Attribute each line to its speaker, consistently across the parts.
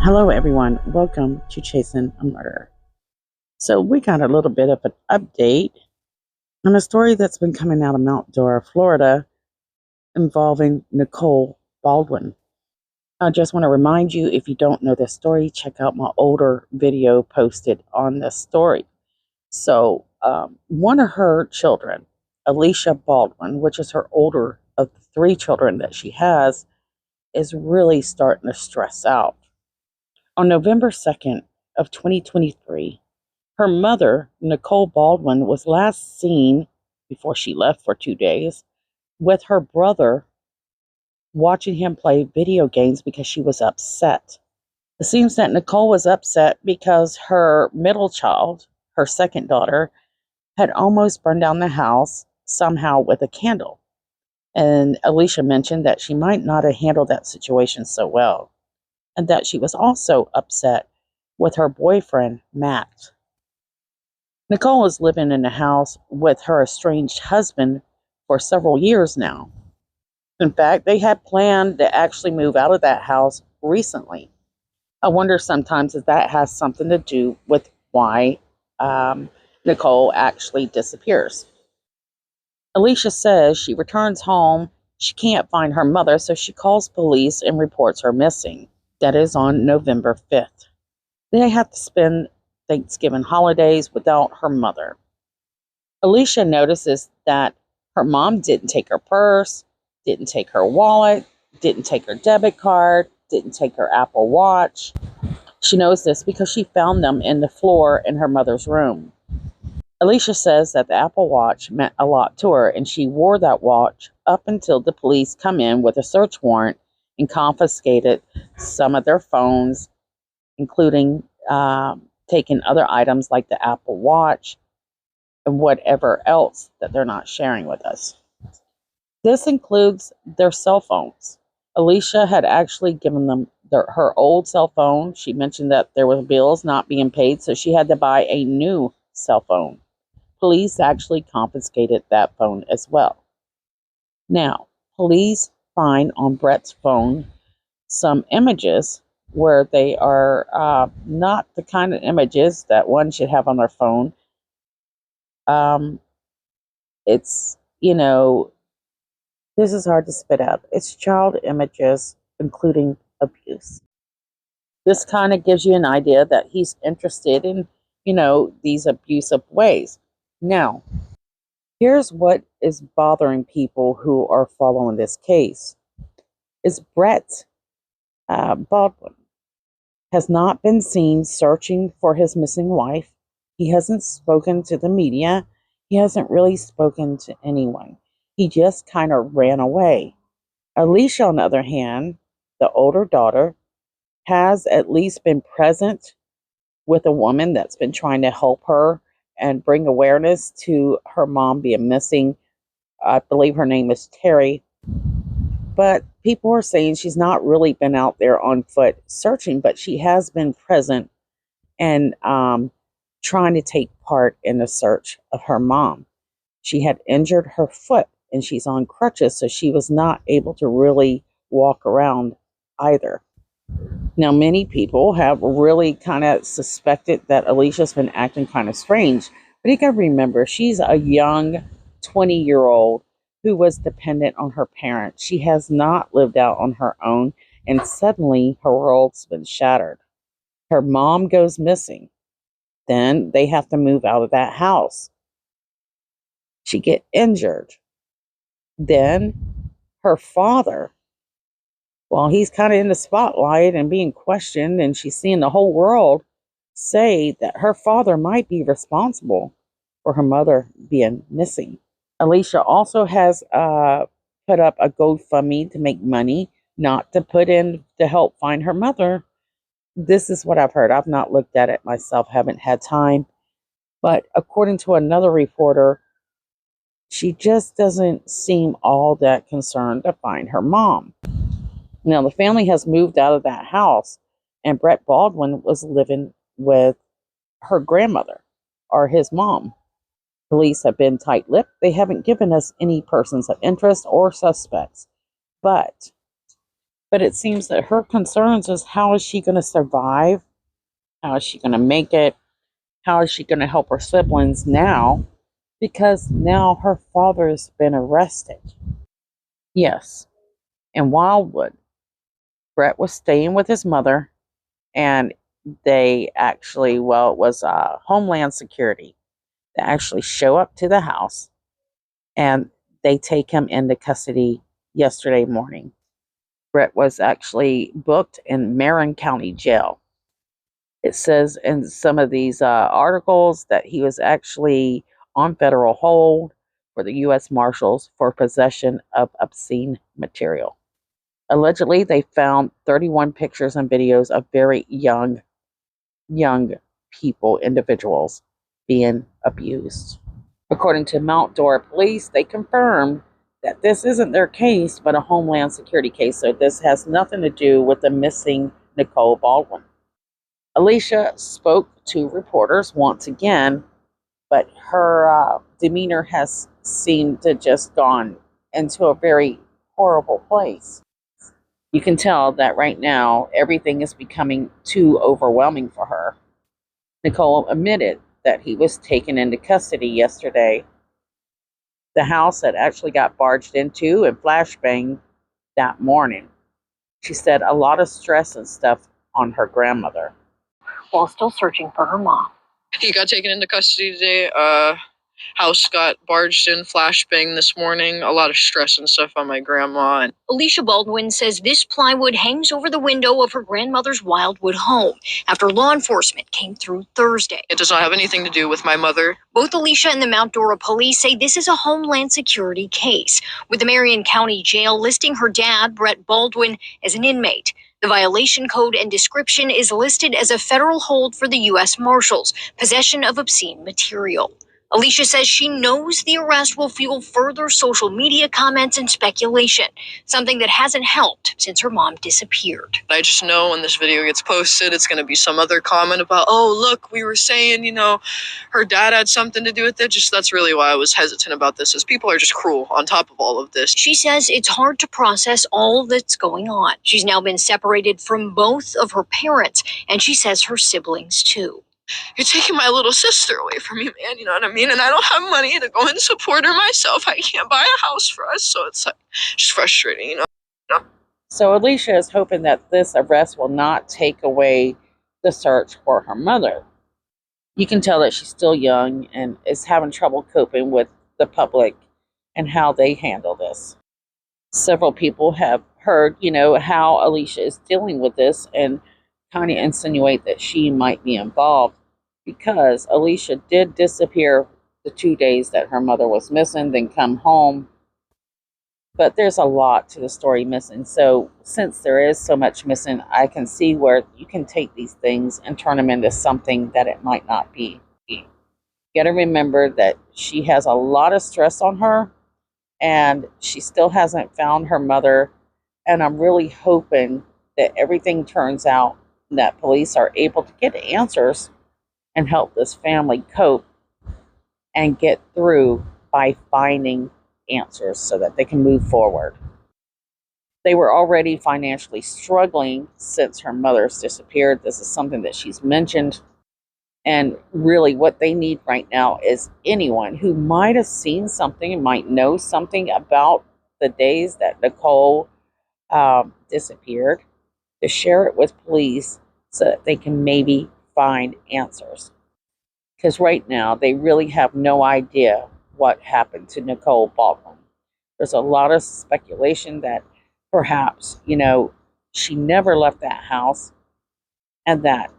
Speaker 1: Hello, everyone. Welcome to Chasing a Murder. So, we got a little bit of an update on a story that's been coming out of Mount Dora, Florida, involving Nicole Baldwin. I just want to remind you, if you don't know this story, check out my older video posted on this story. So, one of her children, Alishia Baldwin, which is her older of the three children that she has, is really starting to stress out. On November 2nd of 2023, her mother, Nicole Baldwin, was last seen, before she left for 2 days, with her brother watching him play video games because she was upset. It seems that Nicole was upset because her middle child, her second daughter, had almost burned down the house somehow with a candle. And Alishia mentioned that she might not have handled that situation so well, and that she was also upset with her boyfriend, Matt. Nicole is living in the house with her estranged husband for several years now. In fact, they had planned to actually move out of that house recently. I wonder sometimes if that has something to do with why Nicole actually disappears. Alishia says she returns home, she can't find her mother, so she calls police and reports her missing. That is on November 5th. They have to spend Thanksgiving holidays without her mother. Alishia notices that her mom didn't take her purse, didn't take her wallet, didn't take her debit card, didn't take her Apple Watch. She knows this because she found them in the floor in her mother's room. Alishia says that the Apple Watch meant a lot to her, and she wore that watch up until the police come in with a search warrant and confiscated some of their phones, including taking other items like the Apple Watch and whatever else that they're not sharing with us. This includes their cell phones. Alishia had actually given them her old cell phone. She mentioned that there were bills not being paid, so she had to buy a new cell phone. Police actually confiscated that phone as well. Now, police find on Brett's phone some images where they are not the kind of images that one should have on their phone. It's, this is hard to spit out. It's child images, including abuse. This kind of gives you an idea that he's interested in, these abusive ways. Now, here's what is bothering people who are following this case. Is Brett Baldwin has not been seen searching for his missing wife. He hasn't spoken to the media. He hasn't really spoken to anyone. He just kind of ran away. Alishia, on the other hand, the older daughter, has at least been present with a woman that's been trying to help her and bring awareness to her mom being missing. I believe her name is Terry. But people are saying she's not really been out there on foot searching, but she has been present and trying to take part in the search of her mom. She had injured her foot and she's on crutches, so she was not able to really walk around either. Now, many people have really kind of suspected that Alishia's been acting kind of strange, but you got to remember, she's a young 20-year-old who was dependent on her parents. She has not lived out on her own, and suddenly her world's been shattered. Her mom goes missing. Then they have to move out of that house. She get injured. Then her father, well, he's kind of in the spotlight and being questioned, and she's seeing the whole world say that her father might be responsible for her mother being missing. Alishia also has put up a GoFundMe to make money, not to put in to help find her mother. This is what I've heard. I've not looked at it myself, haven't had time. But according to another reporter, she just doesn't seem all that concerned to find her mom. Now, the family has moved out of that house, and Brett Baldwin was living with her grandmother, or his mom. Police have been tight-lipped. They haven't given us any persons of interest or suspects. But But it seems that her concerns is, how is she going to survive? How is she going to make it? How is she going to help her siblings now? Because now her father has been arrested. Yes, in Wildwood, Brett was staying with his mother, and they actually, well, it was Homeland Security that actually show up to the house, and they take him into custody yesterday morning. Brett was actually booked in Marin County Jail. It says in some of these articles that he was actually on federal hold for the U.S. Marshals for possession of obscene material. Allegedly, they found 31 pictures and videos of very young people, individuals, being abused. According to Mount Dora police, they confirmed that this isn't their case, but a Homeland Security case. So this has nothing to do with the missing Nicole Baldwin. Alishia spoke to reporters once again, but her demeanor has seemed to just gone into a very horrible place. You can tell that right now everything is becoming too overwhelming for her. Nicole admitted that he was taken into custody yesterday. The house had actually got barged into and flashbanged that morning. She said a lot of stress and stuff on her grandmother, while still searching for her mom.
Speaker 2: He got taken into custody today. House got barged in, flashbang this morning. A lot of stress and stuff on my grandma.
Speaker 3: Alishia Baldwin says this plywood hangs over the window of her grandmother's Wildwood home after law enforcement came through Thursday.
Speaker 2: It does not have anything to do with my mother.
Speaker 3: Both Alishia and the Mount Dora police say this is a Homeland Security case, with the Marion County Jail listing her dad, Brett Baldwin, as an inmate. The violation code and description is listed as a federal hold for the U.S. Marshals, possession of obscene material. Alishia says she knows the arrest will fuel further social media comments and speculation, something that hasn't helped since her mom disappeared.
Speaker 2: I just know when this video gets posted, it's going to be some other comment about, oh, look, we were saying, her dad had something to do with it. Just that's really why I was hesitant about this, is people are just cruel on top of all of this.
Speaker 3: She says it's hard to process all that's going on. She's now been separated from both of her parents, and she says her siblings too.
Speaker 2: You're taking my little sister away from me, man, you know what I mean? And I don't have money to go and support her myself. I can't buy a house for us, so it's like just frustrating,
Speaker 1: So Alishia is hoping that this arrest will not take away the search for her mother. You can tell that she's still young and is having trouble coping with the public and how they handle this. Several people have heard, how Alishia is dealing with this and kind of insinuate that she might be involved, because Alishia did disappear the 2 days that her mother was missing, then come home. But there's a lot to the story missing. So since there is so much missing, I can see where you can take these things and turn them into something that it might not be. You got to remember that she has a lot of stress on her, and she still hasn't found her mother. And I'm really hoping that everything turns out, that police are able to get answers and help this family cope and get through by finding answers so that they can move forward. They were already financially struggling since her mother's disappeared. This is something that she's mentioned. And really what they need right now is anyone who might have seen something, might know something about the days that Nicole disappeared, to share it with police so that they can maybe find answers. Because right now, they really have no idea what happened to Nicole Baldwin. There's a lot of speculation that perhaps, she never left that house, and that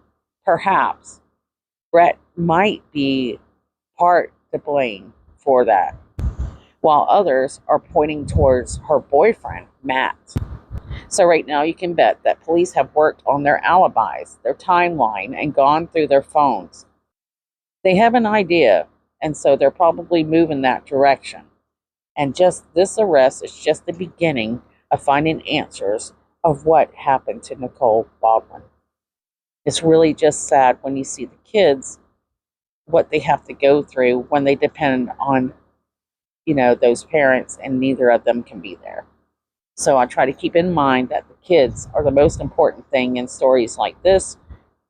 Speaker 1: perhaps Brett might be part to blame for that, while others are pointing towards her boyfriend, Matt. So right now you can bet that police have worked on their alibis, their timeline, and gone through their phones. They have an idea, and so they're probably moving that direction. And just this arrest is just the beginning of finding answers of what happened to Nicole Baldwin. It's really just sad when you see the kids, what they have to go through when they depend on, those parents, and neither of them can be there. So I try to keep in mind that the kids are the most important thing in stories like this,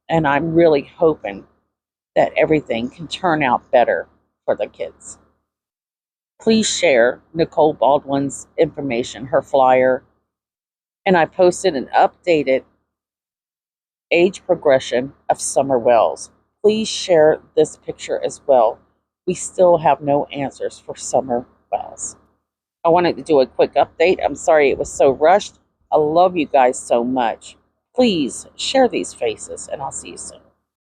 Speaker 1: and I'm really hoping that everything can turn out better for the kids. Please share Nicole Baldwin's information, her flyer, and I posted an updated age progression of Summer Wells. Please share this picture as well. We still have no answers for Summer Wells. I wanted to do a quick update. I'm sorry it was so rushed. I love you guys so much. Please share these faces, and I'll see you soon.